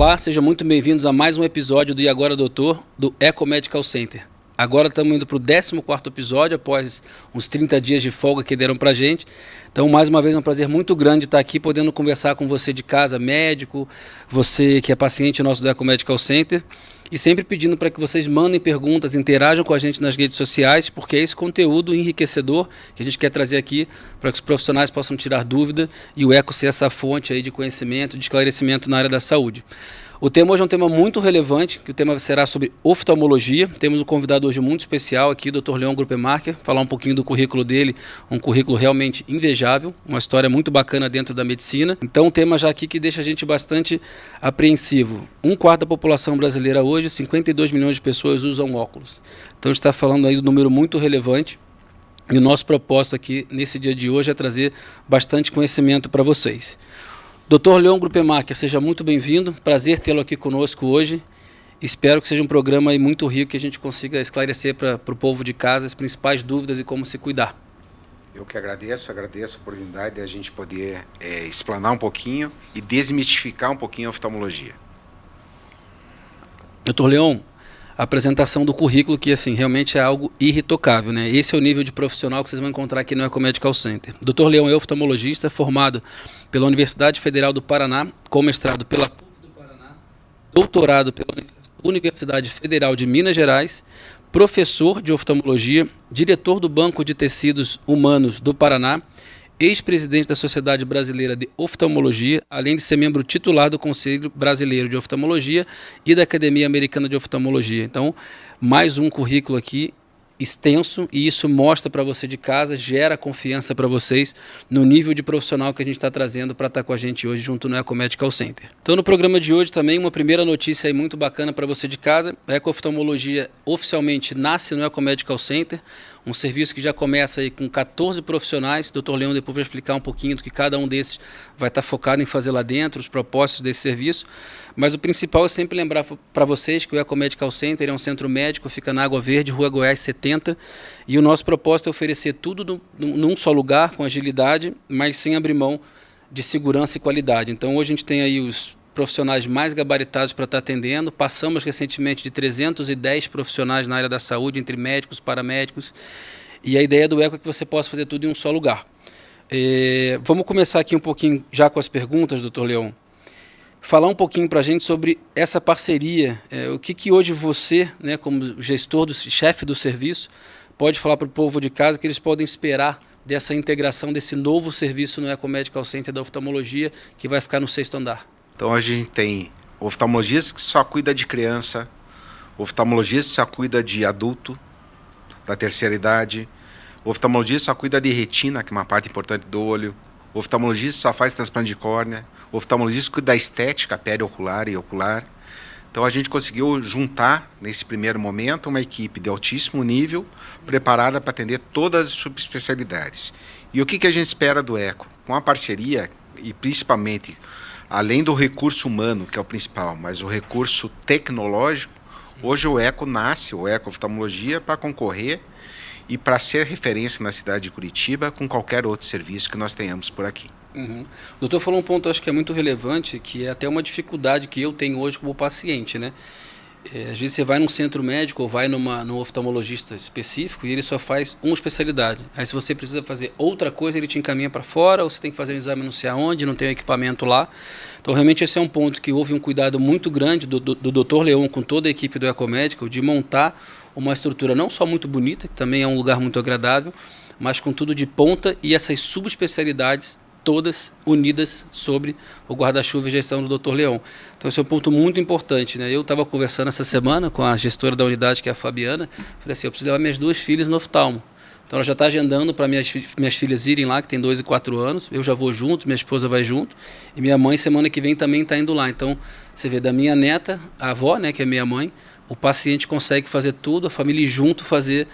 Olá, sejam muito bem-vindos a mais um episódio do E Agora Doutor, do Eco Medical Center. Agora estamos indo para o 14º episódio, após uns 30 dias de folga que deram para a gente. Então, mais uma vez, é um prazer muito grande estar aqui, podendo conversar com você de casa, médico, você que é paciente nosso do Eco Medical Center, e sempre pedindo para que vocês mandem perguntas, interajam com a gente nas redes sociais, porque é esse conteúdo enriquecedor que a gente quer trazer aqui para que os profissionais possam tirar dúvida e o Eco ser essa fonte aí de conhecimento, de esclarecimento na área da saúde. O tema hoje é um tema muito relevante, que o tema será sobre oftalmologia. Temos um convidado hoje muito especial aqui, o Dr. Leon Gruppemarcher, falar um pouquinho do currículo dele, um currículo realmente invejável, uma história muito bacana dentro da medicina. Então, um tema já aqui que deixa a gente bastante apreensivo. 1/4 da população brasileira hoje, 52 milhões de pessoas usam óculos. Então, a gente está falando aí de um número muito relevante. E o nosso propósito aqui, nesse dia de hoje, é trazer bastante conhecimento para vocês. Dr. Leon Gruppemarcher, seja muito bem-vindo. Prazer tê-lo aqui conosco hoje. Espero que seja um programa aí muito rico, que a gente consiga esclarecer para o povo de casa as principais dúvidas e como se cuidar. Eu que agradeço a oportunidade de a gente poder explanar um pouquinho e desmistificar um pouquinho a oftalmologia. Dr. Leon, a apresentação do currículo, que assim, realmente é algo irretocável, né? Esse é o nível de profissional que vocês vão encontrar aqui no Eco Medical Center. Dr. Leon é oftalmologista, formado pela Universidade Federal do Paraná, com mestrado pela PUC do Paraná, doutorado pela Universidade Federal de Minas Gerais, professor de oftalmologia, diretor do Banco de Tecidos Humanos do Paraná, ex-presidente da Sociedade Brasileira de Oftalmologia, além de ser membro titular do Conselho Brasileiro de Oftalmologia e da Academia Americana de Oftalmologia. Então, mais um currículo aqui extenso, e isso mostra para você de casa, gera confiança para vocês no nível de profissional que a gente está trazendo para estar com a gente hoje junto no Eco Medical Center. Então, no programa de hoje também, uma primeira notícia aí muito bacana para você de casa. A Eco Oftalmologia oficialmente nasce no Eco Medical Center, um serviço que já começa aí com 14 profissionais. O Dr. Leon depois vai explicar um pouquinho do que cada um desses vai estar focado em fazer lá dentro, os propósitos desse serviço. Mas o principal é sempre lembrar para vocês que o Eco Medical Center é um centro médico, fica na Água Verde, Rua Goiás 70, e o nosso propósito é oferecer tudo num só lugar, com agilidade, mas sem abrir mão de segurança e qualidade. Então hoje a gente tem aí os profissionais mais gabaritados para estar atendendo. Passamos recentemente de 310 profissionais na área da saúde, entre médicos, paramédicos, e a ideia do Eco é que você possa fazer tudo em um só lugar. Vamos começar aqui um pouquinho já com as perguntas, Dr. Leon. Falar um pouquinho para a gente sobre essa parceria, o que hoje você, né, como gestor, chefe do serviço, pode falar para o povo de casa que eles podem esperar dessa integração, desse novo serviço no Eco Medical Center da oftalmologia, que vai ficar no 6º andar. Então a gente tem oftalmologista que só cuida de criança, oftalmologista que só cuida de adulto, da terceira idade, oftalmologista só cuida de retina, que é uma parte importante do olho, oftalmologista só faz transplante de córnea, oftalmologista cuida da estética periocular e ocular. Então a gente conseguiu juntar, nesse primeiro momento, uma equipe de altíssimo nível, preparada para atender todas as subespecialidades. E o que a gente espera do Eco? Com a parceria, e principalmente, além do recurso humano, que é o principal, mas o recurso tecnológico, hoje o Eco nasce, o Eco Oftalmologia, para concorrer e para ser referência na cidade de Curitiba com qualquer outro serviço que nós tenhamos por aqui. Uhum. O doutor falou um ponto, acho que é muito relevante, que é até uma dificuldade que eu tenho hoje como paciente, né? Às vezes você vai num centro médico ou vai num oftalmologista específico e ele só faz uma especialidade. Aí se você precisa fazer outra coisa, ele te encaminha para fora, ou você tem que fazer um exame não sei aonde, não tem o equipamento lá. Então realmente esse é um ponto que houve um cuidado muito grande do Dr. Leon com toda a equipe do Eco Medical de montar uma estrutura não só muito bonita, que também é um lugar muito agradável, mas com tudo de ponta e essas subespecialidades todas unidas sobre o guarda-chuva e gestão do Dr. Leon. Então esse é um ponto muito importante, né? Eu estava conversando essa semana com a gestora da unidade, que é a Fabiana, falei assim, eu preciso levar minhas 2 filhas no oftalmo. Então ela já está agendando para minhas filhas irem lá, que tem 2 e 4 anos, eu já vou junto, minha esposa vai junto, e minha mãe semana que vem também está indo lá. Então você vê da minha neta, a avó, né, que é minha mãe, o paciente consegue fazer tudo, a família ir junto fazer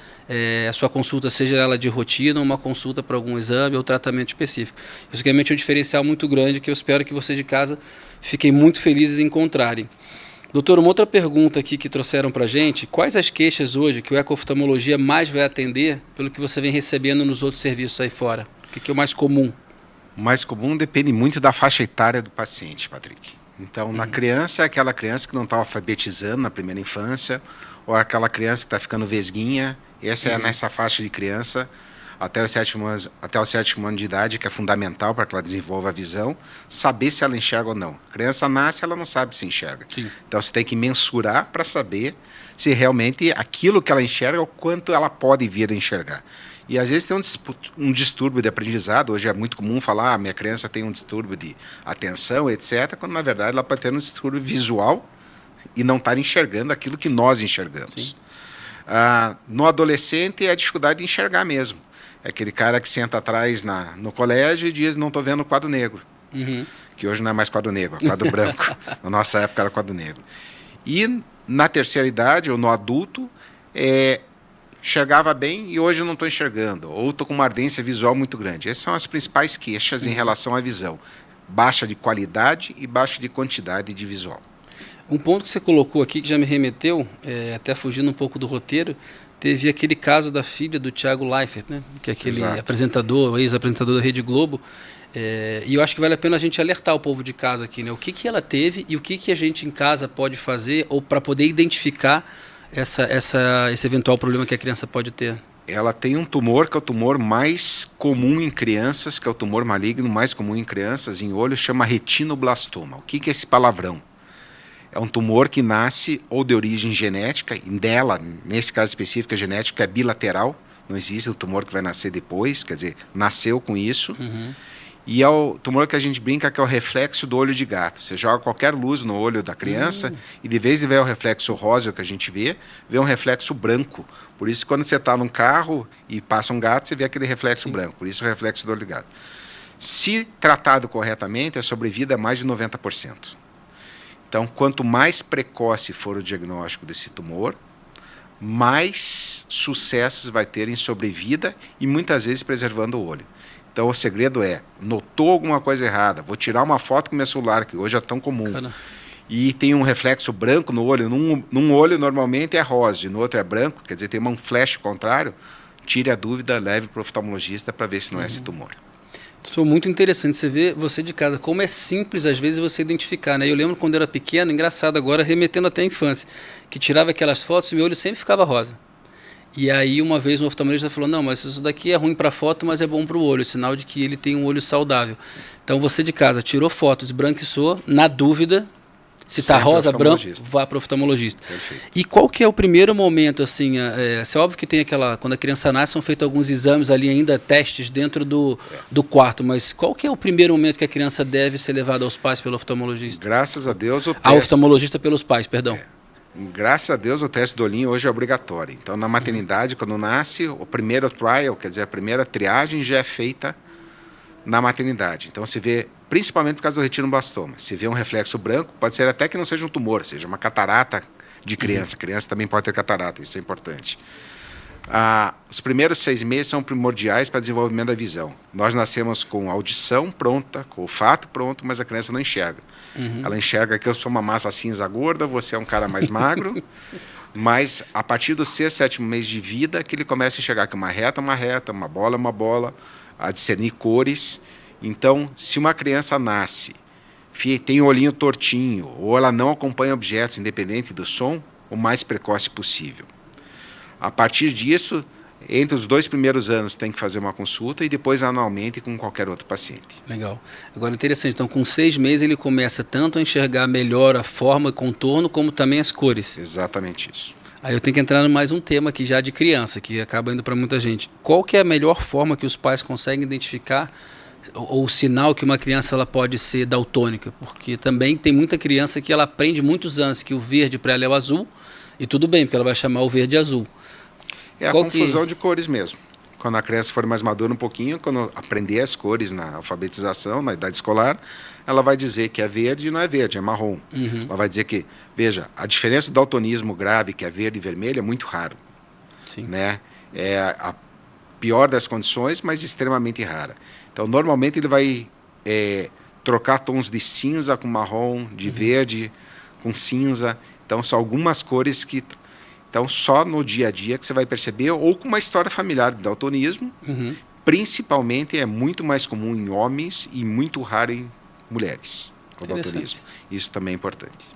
a sua consulta, seja ela de rotina, uma consulta para algum exame ou tratamento específico. Isso realmente é um diferencial muito grande que eu espero que vocês de casa fiquem muito felizes em encontrarem. Doutor, uma outra pergunta aqui que trouxeram para a gente, quais as queixas hoje que o Eco Oftalmologia mais vai atender pelo que você vem recebendo nos outros serviços aí fora? O que é o mais comum? O mais comum depende muito da faixa etária do paciente, Patrick. Então, na criança, é aquela criança que não está alfabetizando na primeira infância, ou aquela criança que está ficando vesguinha. Essa é nessa faixa de criança, até o sétimo ano de idade, que é fundamental para que ela desenvolva a visão, saber se ela enxerga ou não. A criança nasce, ela não sabe se enxerga. Sim. Então, você tem que mensurar para saber se realmente aquilo que ela enxerga, o quanto ela pode vir a enxergar. E às vezes tem um distúrbio de aprendizado. Hoje é muito comum falar, minha criança tem um distúrbio de atenção, etc., quando na verdade ela pode ter um distúrbio visual e não estar enxergando aquilo que nós enxergamos. No adolescente é a dificuldade de enxergar mesmo. É aquele cara que senta atrás no colégio e diz, não estou vendo o quadro negro. Que hoje não é mais quadro negro, é quadro branco. Na nossa época era quadro negro. E na terceira idade, ou no adulto, enxergava bem e hoje eu não estou enxergando, ou estou com uma ardência visual muito grande. Essas são as principais queixas em relação à visão. Baixa de qualidade e baixa de quantidade de visual. Um ponto que você colocou aqui, que já me remeteu, até fugindo um pouco do roteiro, teve aquele caso da filha do Thiago Leifert, né? Que é aquele apresentador, ex-apresentador da Rede Globo. E eu acho que vale a pena a gente alertar o povo de casa aqui, né? O que ela teve e o que a gente em casa pode fazer ou para poder identificar esse eventual problema que a criança pode ter. Ela tem um tumor que é o tumor mais comum em crianças, que é o tumor maligno mais comum em crianças, em olho, chama retinoblastoma. O que é esse palavrão? É um tumor que nasce ou de origem genética, e dela, nesse caso específico, a genética é bilateral, não existe o tumor que vai nascer depois, quer dizer, nasceu com isso. E é o tumor que a gente brinca que é o reflexo do olho de gato. Você joga qualquer luz no olho da criança e de vez em ver o reflexo rosa que a gente vê um reflexo branco. Por isso, quando você está num carro e passa um gato, você vê aquele reflexo branco. Por isso, o reflexo do olho de gato. Se tratado corretamente, a sobrevida é mais de 90%. Então, quanto mais precoce for o diagnóstico desse tumor, mais sucessos vai ter em sobrevida e muitas vezes preservando o olho. Então, o segredo notou alguma coisa errada, vou tirar uma foto com o meu celular, que hoje é tão comum, e tem um reflexo branco no olho, num olho normalmente é rosa, e no outro é branco, quer dizer, tem um flash contrário, tire a dúvida, leve para o oftalmologista para ver se não é esse tumor. Doutor, muito interessante você ver, você de casa, como é simples às vezes você identificar, né? Eu lembro quando eu era pequeno, engraçado agora, remetendo até à infância, que tirava aquelas fotos e meu olho sempre ficava rosa. E aí uma vez um oftalmologista falou, não, mas isso daqui é ruim para a foto, mas é bom para o olho, sinal de que ele tem um olho saudável. Então você de casa tirou fotos, esbranquiçou, na dúvida, se está rosa, branco, vá para o oftalmologista. Perfeito. E qual que é o primeiro momento, assim, é óbvio que tem quando a criança nasce, são feitos alguns exames ali ainda, testes dentro do quarto, mas qual que é o primeiro momento que a criança deve ser levada aos pais pelo oftalmologista? Graças a Deus o teste... Ao oftalmologista pelos pais, perdão. Graças a Deus o teste do olhinho hoje é obrigatório. Então na maternidade, quando nasce, o primeiro trial, quer dizer, a primeira triagem já é feita na maternidade. Então se vê, principalmente por causa do retinoblastoma, se vê um reflexo branco, pode ser até que não seja um tumor, seja uma catarata de criança. Criança também pode ter catarata, isso é importante. Os primeiros 6 meses são primordiais para o desenvolvimento da visão. Nós nascemos com audição pronta, com olfato pronto, mas a criança não enxerga. Ela enxerga que eu sou uma massa cinza gorda, você é um cara mais magro, mas a partir do 6º, 7º mês de vida que ele começa a enxergar que uma reta é uma reta, uma bola é uma bola, a discernir cores. Então, se uma criança nasce, tem o olhinho tortinho, ou ela não acompanha objetos independente do som, o mais precoce possível. A partir disso, entre os 2 primeiros anos tem que fazer uma consulta e depois anualmente com qualquer outro paciente. Legal. Agora, interessante, então com 6 meses ele começa tanto a enxergar melhor a forma e contorno, como também as cores. Exatamente isso. Aí eu tenho que entrar em mais um tema aqui já de criança, que acaba indo para muita gente. Qual que é a melhor forma que os pais conseguem identificar ou o sinal que uma criança ela pode ser daltônica? Porque também tem muita criança que ela aprende muitos anos que o verde para ela é o azul, e tudo bem, porque ela vai chamar o verde azul. É a confusão de cores mesmo. Quando a criança for mais madura um pouquinho, quando aprender as cores na alfabetização, na idade escolar, ela vai dizer que é verde e não é verde, é marrom. Ela vai dizer que, veja, a diferença do daltonismo grave, que é verde e vermelho, é muito raro. Sim. Né? É a pior das condições, mas extremamente rara. Então, normalmente ele vai trocar tons de cinza com marrom, de verde com cinza. Então, são algumas cores que... Então, só no dia a dia que você vai perceber, ou com uma história familiar de daltonismo, principalmente é muito mais comum em homens e muito raro em mulheres. podautorismo. Isso também é importante.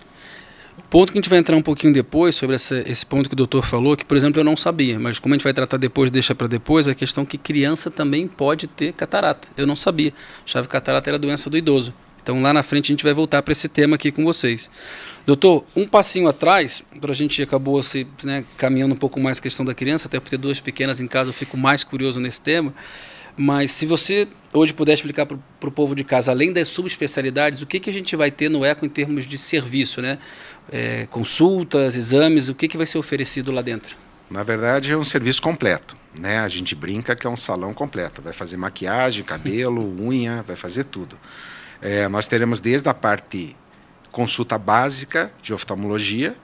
O ponto que a gente vai entrar um pouquinho depois, sobre esse ponto que o doutor falou, que, por exemplo, eu não sabia, mas como a gente vai tratar depois, deixa para depois, a questão que criança também pode ter catarata. Eu não sabia. Achava que catarata era doença do idoso. Então, lá na frente, a gente vai voltar para esse tema aqui com vocês. Doutor, um passinho atrás, para a gente acabou caminhando um pouco mais a questão da criança, até por ter duas pequenas em casa, eu fico mais curioso nesse tema. Mas se você hoje puder explicar para o povo de casa, além das subespecialidades, o que a gente vai ter no eco em termos de serviço, né? Consultas, exames, o que vai ser oferecido lá dentro? Na verdade, é um serviço completo, né? A gente brinca que é um salão completo. Vai fazer maquiagem, cabelo, unha, vai fazer tudo. Nós teremos desde a parte consulta básica de oftalmologia,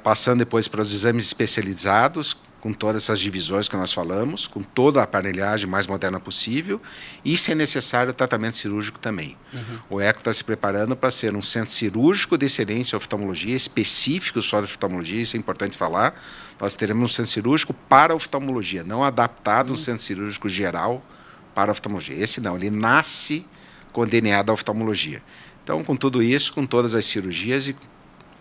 passando depois para os exames especializados, com todas essas divisões que nós falamos, com toda a aparelhagem mais moderna possível, e, se é necessário, tratamento cirúrgico também. O ECO está se preparando para ser um centro cirúrgico de excelência em oftalmologia, específico só de oftalmologia, isso é importante falar. Nós teremos um centro cirúrgico para oftalmologia, não adaptado um centro cirúrgico geral para oftalmologia. Esse não, ele nasce com o DNA da oftalmologia. Então, com tudo isso, com todas as cirurgias e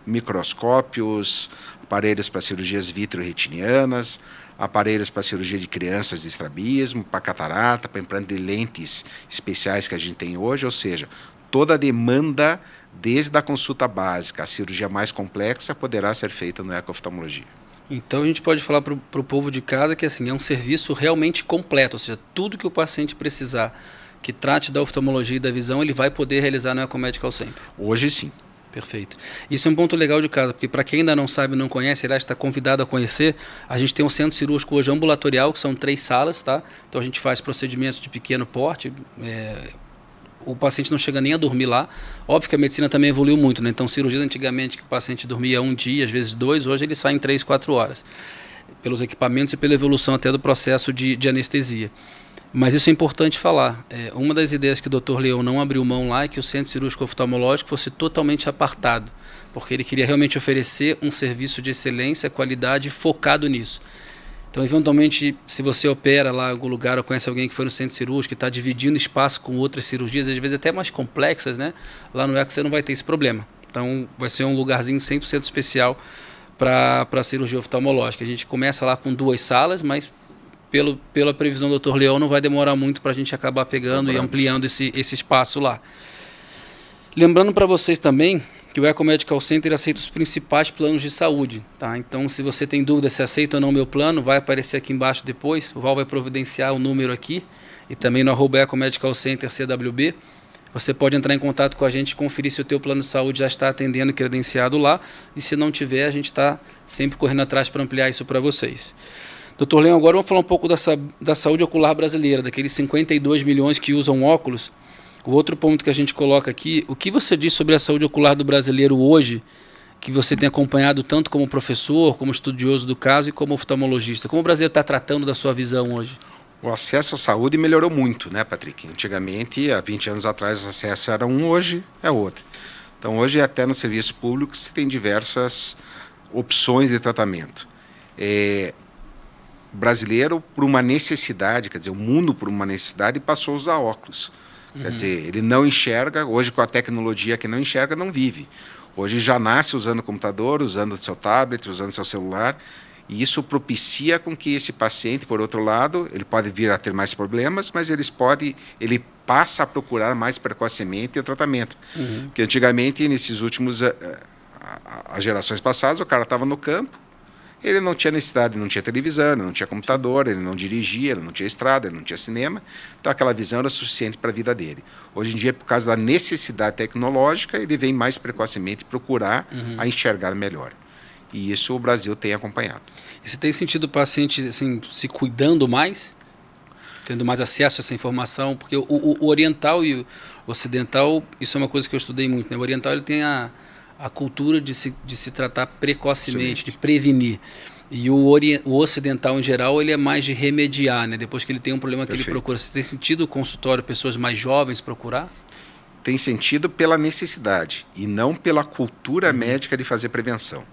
microscópios, aparelhos para cirurgias vitreoretinianas, aparelhos para cirurgia de crianças de estrabismo, para catarata, para implante de lentes especiais que a gente tem hoje, ou seja, toda a demanda, desde a consulta básica à cirurgia mais complexa, poderá ser feita no eco-oftalmologia. Então a gente pode falar para o povo de casa que assim, é um serviço realmente completo, ou seja, tudo que o paciente precisar que trate da oftalmologia e da visão, ele vai poder realizar no Eco Medical Center. Hoje sim. Perfeito. Isso é um ponto legal de casa, porque para quem ainda não sabe, não conhece, aliás, está convidado a conhecer, a gente tem um centro cirúrgico hoje ambulatorial, que são 3 salas, tá? Então a gente faz procedimentos de pequeno porte, o paciente não chega nem a dormir lá. Óbvio que a medicina também evoluiu muito, né? Então cirurgias antigamente que o paciente dormia 1 dia, às vezes 2, hoje ele sai em 3, 4 horas, pelos equipamentos e pela evolução até do processo de anestesia. Mas isso é importante falar. Uma das ideias que o Dr. Leão não abriu mão lá é que o centro cirúrgico oftalmológico fosse totalmente apartado, porque ele queria realmente oferecer um serviço de excelência, qualidade, focado nisso. Então, eventualmente, se você opera lá em algum lugar ou conhece alguém que foi no centro cirúrgico e está dividindo espaço com outras cirurgias, às vezes até mais complexas, né? Lá no ECO você não vai ter esse problema. Então, vai ser um lugarzinho 100% especial para a cirurgia oftalmológica. A gente começa lá com 2 salas, mas pela previsão do Dr. Leão, não vai demorar muito para a gente acabar pegando e ampliando esse espaço lá. Lembrando para vocês também que o Eco Medical Center aceita os principais planos de saúde. Tá? Então, se você tem dúvida se aceita ou não o meu plano, vai aparecer aqui embaixo depois. O Val vai providenciar o número aqui e também no @Eco Medical Center CWB. Você pode entrar em contato com a gente e conferir se o teu plano de saúde já está atendendo e credenciado lá. E se não tiver, a gente está sempre correndo atrás para ampliar isso para vocês. Doutor Leão, agora vamos falar um pouco da saúde ocular brasileira, daqueles 52 milhões que usam óculos. O outro ponto que a gente coloca aqui, o que você diz sobre a saúde ocular do brasileiro hoje, que você tem acompanhado tanto como professor, como estudioso do caso e como oftalmologista? Como o brasileiro está tratando da sua visão hoje? O acesso à saúde melhorou muito, né, Patrick? Antigamente, há 20 anos atrás, o acesso era um, hoje é outro. Então, hoje, até no serviço público, se tem diversas opções de tratamento. O brasileiro, por uma necessidade, quer dizer, o mundo por uma necessidade, passou a usar óculos. Quer dizer, ele não enxerga, hoje com a tecnologia que não enxerga, não vive. Hoje já nasce usando o computador, usando o seu tablet, usando o seu celular, e isso propicia com que esse paciente, por outro lado, ele pode vir a ter mais problemas, mas ele passa a procurar mais precocemente o tratamento. Porque antigamente, nesses últimos, as gerações passadas, o cara estava no campo, ele não tinha necessidade, não tinha televisão, ele não tinha computador, ele não dirigia, ele não tinha estrada, ele não tinha cinema, então aquela visão era suficiente para a vida dele. Hoje em dia, por causa da necessidade tecnológica, ele vem mais precocemente procurar a enxergar melhor. E isso o Brasil tem acompanhado. E você tem sentido o paciente assim, se cuidando mais? Tendo mais acesso a essa informação? Porque o oriental e o ocidental, isso é uma coisa que eu estudei muito, né? O oriental ele tem a cultura de se tratar precocemente, de prevenir. E o ocidental, em geral, ele é mais de remediar, né? Depois que ele tem um problema que ele procura. Você tem sentido o consultório, pessoas mais jovens procurar? Tem sentido pela necessidade e não pela cultura médica de fazer prevenção.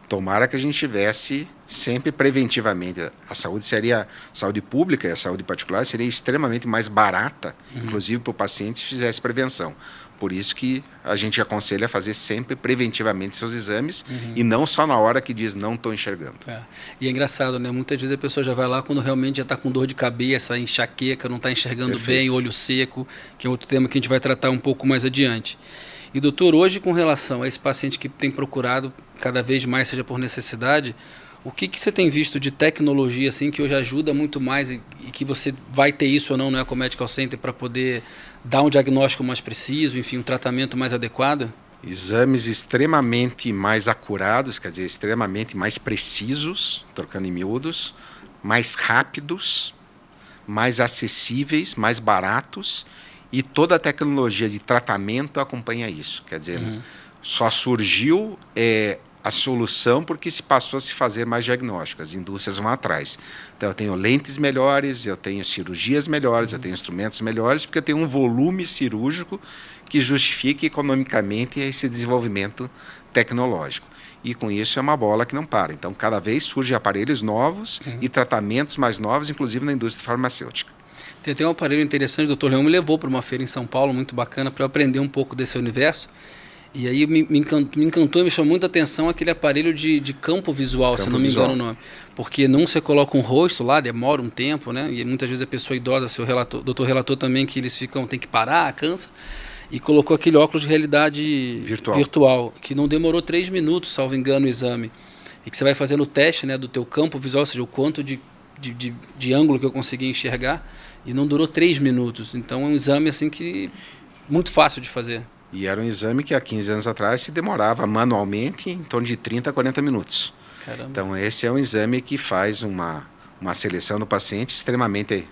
Tomara que a gente tivesse sempre preventivamente. A saúde pública e a saúde particular seria extremamente mais barata, inclusive para o paciente, se fizesse prevenção. por isso que a gente aconselha a fazer sempre preventivamente seus exames e não só na hora que diz não estou enxergando. E é engraçado, né? Muitas vezes a pessoa já vai lá quando realmente já está com dor de cabeça, enxaqueca, não está enxergando bem, olho seco, que é outro tema que a gente vai tratar um pouco mais adiante. E doutor, hoje com relação a esse paciente que tem procurado cada vez mais, seja por necessidade, o que você tem visto de tecnologia assim, que hoje ajuda muito mais e que você vai ter isso ou não no Eco Medical Center para poder dar um diagnóstico mais preciso, enfim, um tratamento mais adequado? Exames extremamente mais acurados, quer dizer, extremamente mais precisos, trocando em miúdos, mais rápidos, mais acessíveis, mais baratos, e toda a tecnologia de tratamento acompanha isso. Quer dizer, só surgiu a solução porque se passou a se fazer mais diagnósticos, as indústrias vão atrás. Então eu tenho lentes melhores, eu tenho cirurgias melhores, eu tenho instrumentos melhores, porque eu tenho um volume cirúrgico que justifique economicamente esse desenvolvimento tecnológico. E com isso é uma bola que não para. Então cada vez surgem aparelhos novos e tratamentos mais novos, inclusive na indústria farmacêutica. Tem até um aparelho interessante, o Dr. Leão me levou para uma feira em São Paulo, muito bacana, para eu aprender um pouco desse universo. E aí me encantou e me chamou muita atenção aquele aparelho de campo visual, se não me engano o nome. Porque não você coloca um rosto lá, demora um tempo, né? E muitas vezes a pessoa idosa, o doutor relatou também que eles tem que parar, cansa. E colocou aquele óculos de realidade virtual que não demorou 3 minutos, salvo engano, o exame. E que você vai fazendo o teste, né, do teu campo visual, ou seja, o quanto de ângulo que eu consegui enxergar, e não durou 3 minutos. Então é um exame assim que muito fácil de fazer. E era um exame que há 15 anos atrás se demorava manualmente em torno de 30 a 40 minutos. Caramba. Então esse é um exame que faz uma seleção do paciente extremamente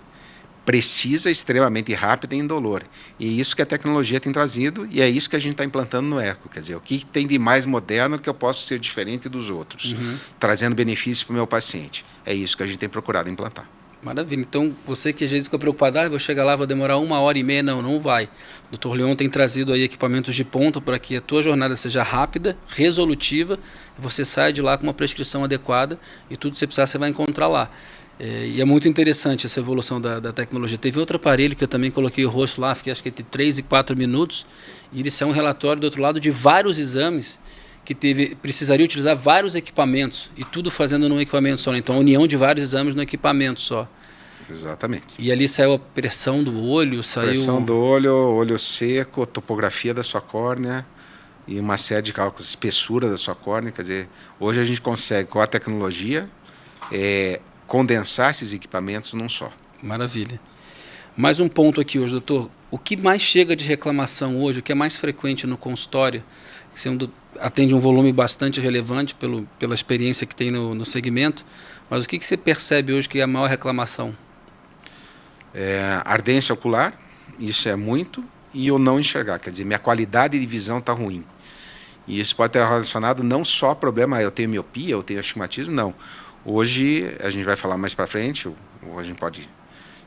precisa, extremamente rápida e indolor. E isso que a tecnologia tem trazido, e é isso que a gente está implantando no Eco. Quer dizer, o que tem de mais moderno que eu posso ser diferente dos outros, trazendo benefícios para o meu paciente. É isso que a gente tem procurado implantar. Maravilha. Então, você que às vezes fica preocupado, vou chegar lá, vou demorar 1h30, não vai. O Dr. Leão tem trazido aí equipamentos de ponta para que a tua jornada seja rápida, resolutiva, e você saia de lá com uma prescrição adequada e tudo que você precisar você vai encontrar lá. E é muito interessante essa evolução da tecnologia. Teve outro aparelho que eu também coloquei o rosto lá, fiquei acho que entre 3 e 4 minutos, e ele saiu um relatório do outro lado de vários exames que precisaria utilizar vários equipamentos, e tudo fazendo num equipamento só, né? Então a união de vários exames no equipamento só. Exatamente. E ali saiu a pressão do olho, pressão do olho, olho seco, topografia da sua córnea e uma série de cálculos, espessura da sua córnea. Quer dizer, hoje a gente consegue, com a tecnologia, condensar esses equipamentos num só. Maravilha. Mais um ponto aqui hoje, doutor. O que mais chega de reclamação hoje, o que é mais frequente no consultório, você atende um volume bastante relevante pela experiência que tem no segmento, mas o que você percebe hoje que é a maior reclamação? Ardência ocular, isso é muito, e eu não enxergar, quer dizer, minha qualidade de visão está ruim. E isso pode ter relacionado não só a problema, eu tenho miopia, eu tenho astigmatismo, não. Hoje, a gente vai falar mais para frente, ou a gente pode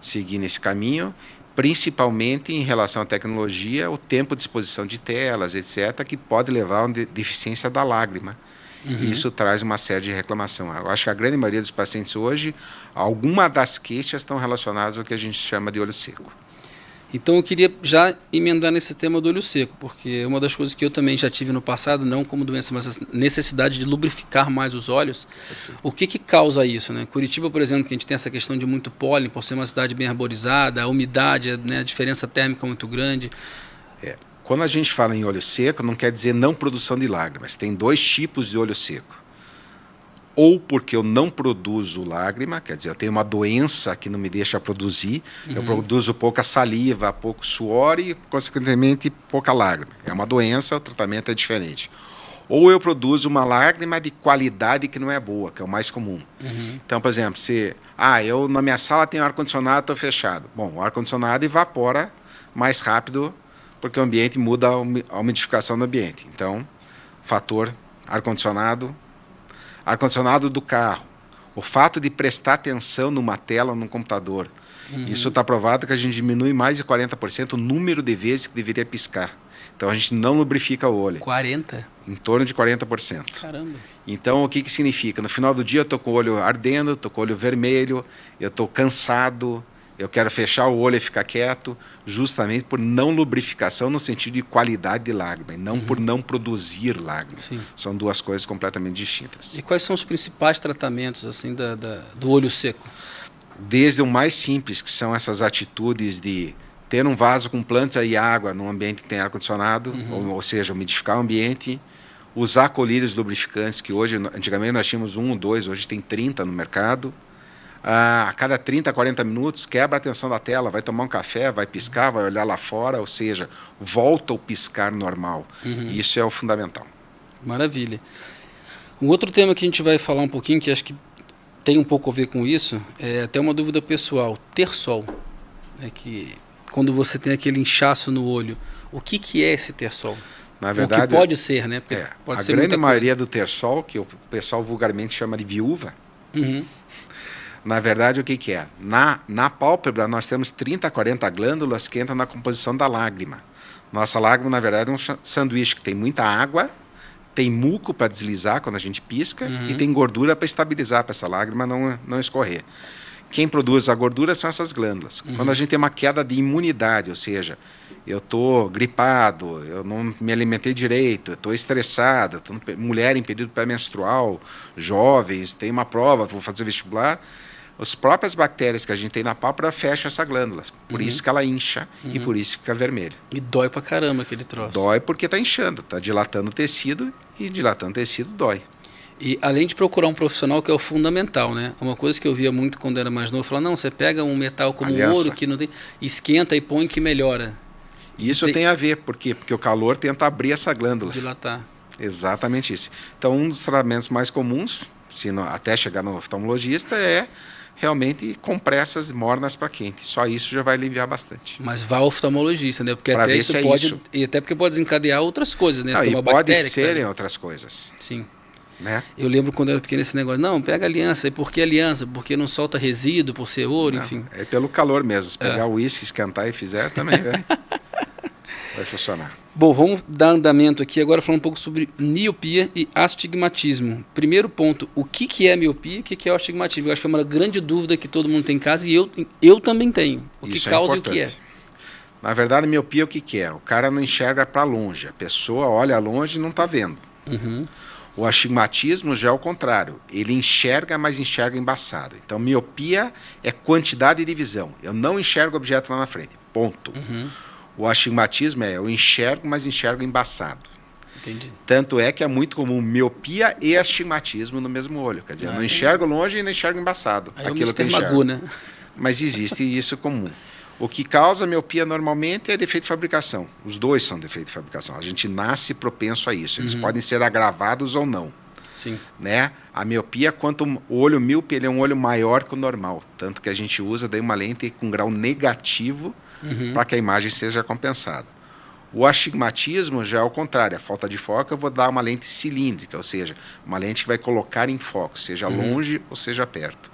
seguir nesse caminho, principalmente em relação à tecnologia, o tempo de exposição de telas, etc., que pode levar a uma deficiência da lágrima. E isso traz uma série de reclamação. Eu acho que a grande maioria dos pacientes hoje, alguma das queixas estão relacionadas ao que a gente chama de olho seco. Então eu queria já emendar nesse tema do olho seco, porque uma das coisas que eu também já tive no passado, não como doença, mas a necessidade de lubrificar mais os olhos. Perfeito. O que causa isso, né? Curitiba, por exemplo, que a gente tem essa questão de muito pólen, por ser uma cidade bem arborizada, a umidade, né, a diferença térmica muito grande. Quando a gente fala em olho seco, não quer dizer não produção de lágrimas. Tem 2 tipos de olho seco. Ou porque eu não produzo lágrima, quer dizer, eu tenho uma doença que não me deixa produzir, eu produzo pouca saliva, pouco suor e, consequentemente, pouca lágrima. É uma doença, o tratamento é diferente. Ou eu produzo uma lágrima de qualidade que não é boa, que é o mais comum. Então, por exemplo, eu na minha sala tenho ar-condicionado, estou fechado. Bom, o ar-condicionado evapora mais rápido porque o ambiente muda a umidificação do ambiente. Então, fator ar-condicionado do carro, o fato de prestar atenção numa tela, num computador. Isso está provado que a gente diminui mais de 40% o número de vezes que deveria piscar. Então a gente não lubrifica o olho. 40%? Em torno de 40%. Caramba. Então o que significa? No final do dia eu estou com o olho ardendo, estou com o olho vermelho, eu estou cansado, eu quero fechar o olho e ficar quieto, justamente por não lubrificação no sentido de qualidade de lágrima, e não por não produzir lágrima. Sim. São duas coisas completamente distintas. E quais são os principais tratamentos assim do olho seco? Desde o mais simples, que são essas atitudes de ter um vaso com planta e água num ambiente que tem ar-condicionado, ou seja, umidificar o ambiente, usar colírios lubrificantes, que hoje, antigamente nós tínhamos 1 ou 2, hoje tem 30 no mercado. A cada 30, 40 minutos, quebra a atenção da tela, vai tomar um café, vai piscar, vai olhar lá fora, ou seja, volta o piscar normal. Isso é o fundamental. Maravilha. Um outro tema que a gente vai falar um pouquinho, que acho que tem um pouco a ver com isso, é até uma dúvida pessoal. Ter sol, né, que quando você tem aquele inchaço no olho, o que é esse ter sol? Na verdade, o que pode ser, né? Pode a ser grande maioria do ter sol, que o pessoal vulgarmente chama de viúva, na verdade, o que é? Na pálpebra, nós temos 30 a 40 glândulas que entram na composição da lágrima. Nossa lágrima, na verdade, é um sanduíche que tem muita água, tem muco para deslizar quando a gente pisca e tem gordura para estabilizar, para essa lágrima não escorrer. Quem produz a gordura são essas glândulas. Quando a gente tem uma queda de imunidade, ou seja, eu estou gripado, eu não me alimentei direito, eu estou estressado, mulher em período pré-menstrual, jovens, tem uma prova, vou fazer vestibular, as próprias bactérias que a gente tem na pálpebra fecham essa glândula. Por isso que ela incha e por isso fica vermelho. E dói pra caramba aquele troço. Dói porque está inchando, está dilatando o tecido e dilatando o tecido dói. E além de procurar um profissional, que é o fundamental, né? Uma coisa que eu via muito quando era mais novo, falar, não, você pega um metal como o ouro, que não tem, esquenta e põe que melhora. Isso tem a ver, por quê? Porque o calor tenta abrir essa glândula. Dilatar. Exatamente isso. Então, um dos tratamentos mais comuns, até chegar no oftalmologista, é realmente compressas mornas para quente. Só isso já vai aliviar bastante. Mas vá ao oftalmologista, né? Porque pra até ver isso se pode. isso. E até porque pode desencadear outras coisas, né? E uma pode bactéria serem outras coisas. Sim. Né? Eu lembro quando eu era pequeno esse negócio, não, pega aliança. E por que aliança? Porque não solta resíduo, por ser ouro, enfim. É pelo calor mesmo. Se pegar o uísque, esquentar e fizer, também vai funcionar. Bom, vamos dar andamento aqui agora falando um pouco sobre miopia e astigmatismo. Primeiro ponto, o que é miopia e o que é o astigmatismo? Eu acho que é uma grande dúvida que todo mundo tem em casa e eu também tenho. O que causa e o que é? Na verdade, miopia o que é? O cara não enxerga para longe. A pessoa olha longe e não está vendo. O astigmatismo já é o contrário. Ele enxerga, mas enxerga embaçado. Então, miopia é quantidade de visão. Eu não enxergo o objeto lá na frente. Ponto. O astigmatismo é eu enxergo, mas enxergo embaçado. Entendi. Tanto é que é muito comum miopia e astigmatismo no mesmo olho. Quer dizer, eu não enxergo longe e não enxergo embaçado. Aí aquilo que eu enxergo. Magoo, né? Mas existe isso comum. O que causa miopia normalmente é defeito de fabricação. Os dois são defeito de fabricação. A gente nasce propenso a isso. Eles podem ser agravados ou não. Sim. Né? A miopia, quanto o olho míope, ele é um olho maior que o normal. Tanto que a gente usa daí uma lente com grau negativo para que a imagem seja compensada. O astigmatismo já é o contrário. A falta de foco, eu vou dar uma lente cilíndrica, ou seja, uma lente que vai colocar em foco, seja longe ou seja perto.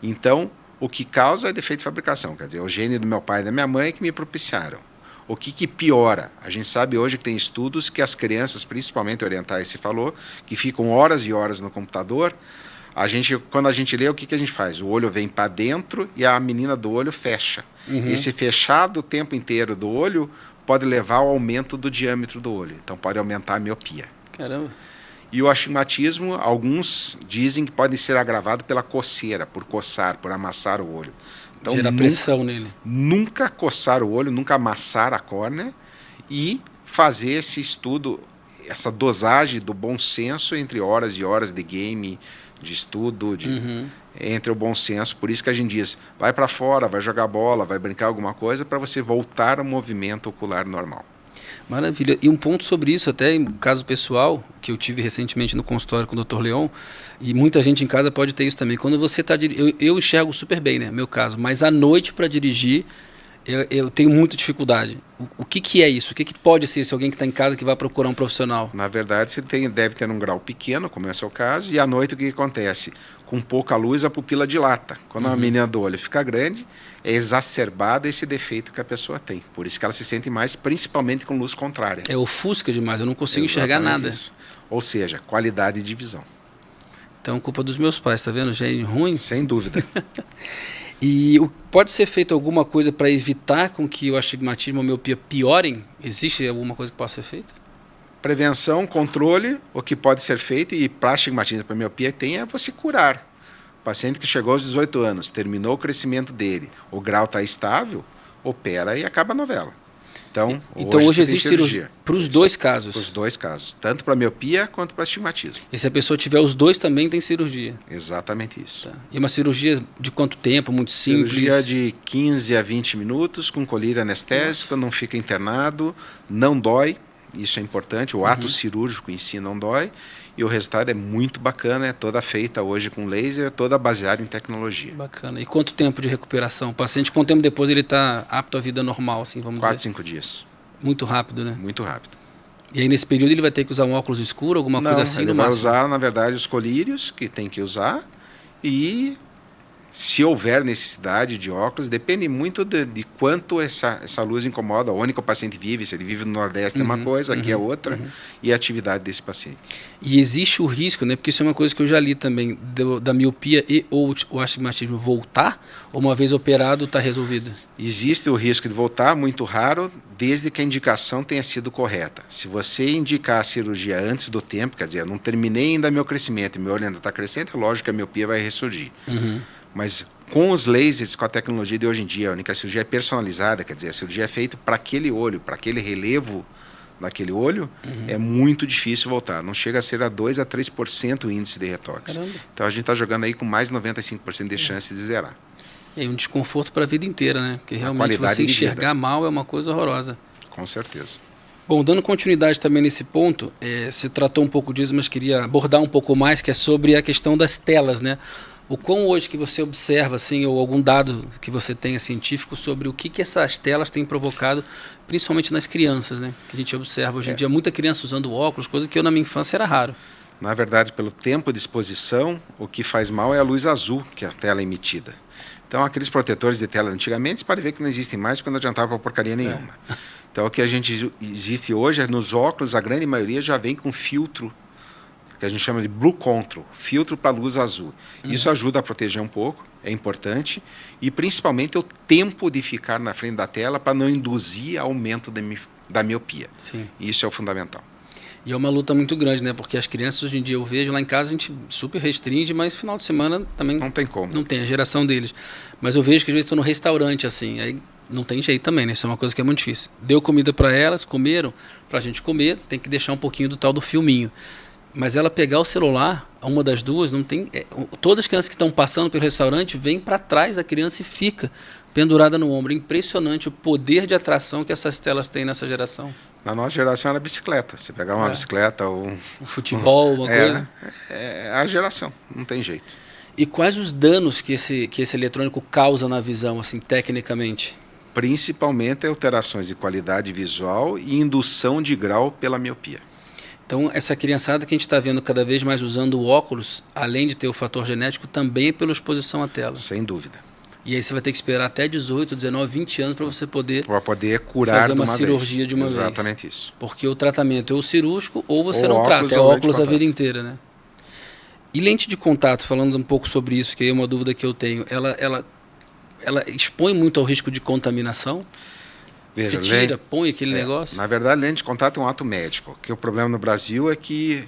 Então, o que causa é defeito de fabricação, quer dizer, o gene do meu pai e da minha mãe que me propiciaram. O que piora? A gente sabe hoje que tem estudos que as crianças, principalmente orientais, se falou, que ficam horas e horas no computador. Quando a gente lê, o que a gente faz? O olho vem para dentro e a menina do olho fecha. Esse fechado o tempo inteiro do olho pode levar ao aumento do diâmetro do olho. Então pode aumentar a miopia. Caramba. E o astigmatismo, alguns dizem que pode ser agravado pela coceira, por coçar, por amassar o olho. Então, gerar pressão nele. Nunca coçar o olho, nunca amassar a córnea e fazer esse estudo, essa dosagem do bom senso entre horas e horas de game, de estudo, entre o bom senso. Por isso que a gente diz, vai para fora, vai jogar bola, vai brincar alguma coisa para você voltar ao movimento ocular normal. Maravilha. E um ponto sobre isso, até em caso pessoal, que eu tive recentemente no consultório com o Dr. Leon, e muita gente em casa pode ter isso também. Quando você está dirigindo, eu enxergo super bem, né, meu caso, mas à noite para dirigir, eu tenho muita dificuldade. O que é isso? O que pode ser se alguém que está em casa que vai procurar um profissional? Na verdade, você deve ter um grau pequeno, como é o seu caso, e à noite o que acontece? Com pouca luz, a pupila dilata. Quando a menina do olho fica grande, é exacerbado esse defeito que a pessoa tem. Por isso que ela se sente mais, principalmente com luz contrária. É, ofusca demais, eu não consigo enxergar nada. Isso. Ou seja, qualidade de visão. Então, culpa dos meus pais, tá vendo? Gene ruim. Sem dúvida. E pode ser feito alguma coisa para evitar com que o astigmatismo ou a miopia piorem? Existe alguma coisa que possa ser feita? Prevenção, controle, o que pode ser feito, e para astigmatismo e para miopia tem é você curar. O paciente que chegou aos 18 anos, terminou o crescimento dele, o grau está estável, opera e acaba a novela. Então hoje existe cirurgia para os dois casos? Para os dois casos, tanto para miopia quanto para astigmatismo. E se a pessoa tiver os dois também tem cirurgia? Exatamente isso. Tá. E uma cirurgia de quanto tempo? Muito simples? Cirurgia de 15 a 20 minutos, com colírio anestésico, não fica internado, não dói, isso é importante, o ato cirúrgico em si não dói, e o resultado é muito bacana, é toda feita hoje com laser, é toda baseada em tecnologia. Bacana. E quanto tempo de recuperação? O paciente, quanto tempo depois ele está apto à vida normal, assim, vamos 4, dizer? 5 dias. Muito rápido, né? Muito rápido. E aí nesse período ele vai ter que usar um óculos escuro, alguma coisa assim? Ele no vai máximo? usar, na verdade, os colírios, que tem que usar, e se houver necessidade de óculos, depende muito de quanto essa luz incomoda, onde que o paciente vive, se ele vive no Nordeste é uma coisa, aqui é outra, e a atividade desse paciente. E existe o risco, né? Porque isso é uma coisa que eu já li também, da miopia e ou o astigmatismo voltar, ou uma vez operado está resolvido? Existe o risco de voltar, muito raro, desde que a indicação tenha sido correta. Se você indicar a cirurgia antes do tempo, quer dizer, eu não terminei ainda meu crescimento e meu olho ainda está crescendo, é lógico que a miopia vai ressurgir. Mas com os lasers, com a tecnologia de hoje em dia, onde a cirurgia é personalizada, quer dizer, a cirurgia é feita para aquele olho, para aquele relevo naquele olho, é muito difícil voltar. Não chega a ser a 2 a 3% o índice de retox. Caramba. Então a gente está jogando aí com mais de 95% de chance de zerar. E aí um desconforto para a vida inteira, né? Porque realmente qualidade você de vida. enxergar mal é uma coisa horrorosa. Com certeza. Bom, dando continuidade também nesse ponto, você tratou um pouco disso, mas queria abordar um pouco mais, que é sobre a questão das telas, né? O quão hoje que você observa, assim, ou algum dado que você tenha científico sobre o que essas telas têm provocado, principalmente nas crianças, né? Que a gente observa hoje em dia muita criança usando óculos, coisa que eu na minha infância era raro. Na verdade, pelo tempo de exposição, o que faz mal é a luz azul que a tela é emitida. Então, aqueles protetores de tela antigamente, você pode ver que não existem mais porque não adiantava para porcaria nenhuma. Então, o que a gente existe hoje é nos óculos, a grande maioria já vem com filtro, que a gente chama de Blue Control, filtro para luz azul. Isso ajuda a proteger um pouco, é importante, e principalmente o tempo de ficar na frente da tela para não induzir aumento da miopia. Sim. Isso é o fundamental. E é uma luta muito grande, né? Porque as crianças hoje em dia, eu vejo lá em casa, a gente super restringe, mas final de semana também não tem como. Não tem, a geração deles. Mas eu vejo que às vezes estou no restaurante, assim, aí não tem jeito também, né? Isso é uma coisa que é muito difícil. Deu comida para elas, comeram, para a gente comer, tem que deixar um pouquinho do tal do filminho. Mas ela pegar o celular, uma das duas, não tem. Todas as crianças que estão passando pelo restaurante vêm para trás da criança e fica pendurada no ombro. Impressionante o poder de atração que essas telas têm nessa geração. Na nossa geração era bicicleta. Você pegar uma bicicleta ou um futebol, uma coisa. É a geração, não tem jeito. E quais os danos que esse eletrônico causa na visão, assim, tecnicamente? Principalmente alterações de qualidade visual e indução de grau pela miopia. Então, essa criançada que a gente está vendo cada vez mais usando o óculos, além de ter o fator genético, também é pela exposição à tela. Sem dúvida. E aí você vai ter que esperar até 18, 19, 20 anos para você poder curar fazer uma cirurgia de uma vez. Exatamente isso. Porque o tratamento é o cirúrgico ou você não trata, é óculos a vida inteira, né? E lente de contato, falando um pouco sobre isso, que é uma dúvida que eu tenho, ela expõe muito ao risco de contaminação? Veja, se tira, põe aquele negócio? Na verdade, lente de contato é um ato médico. Que o problema no Brasil é que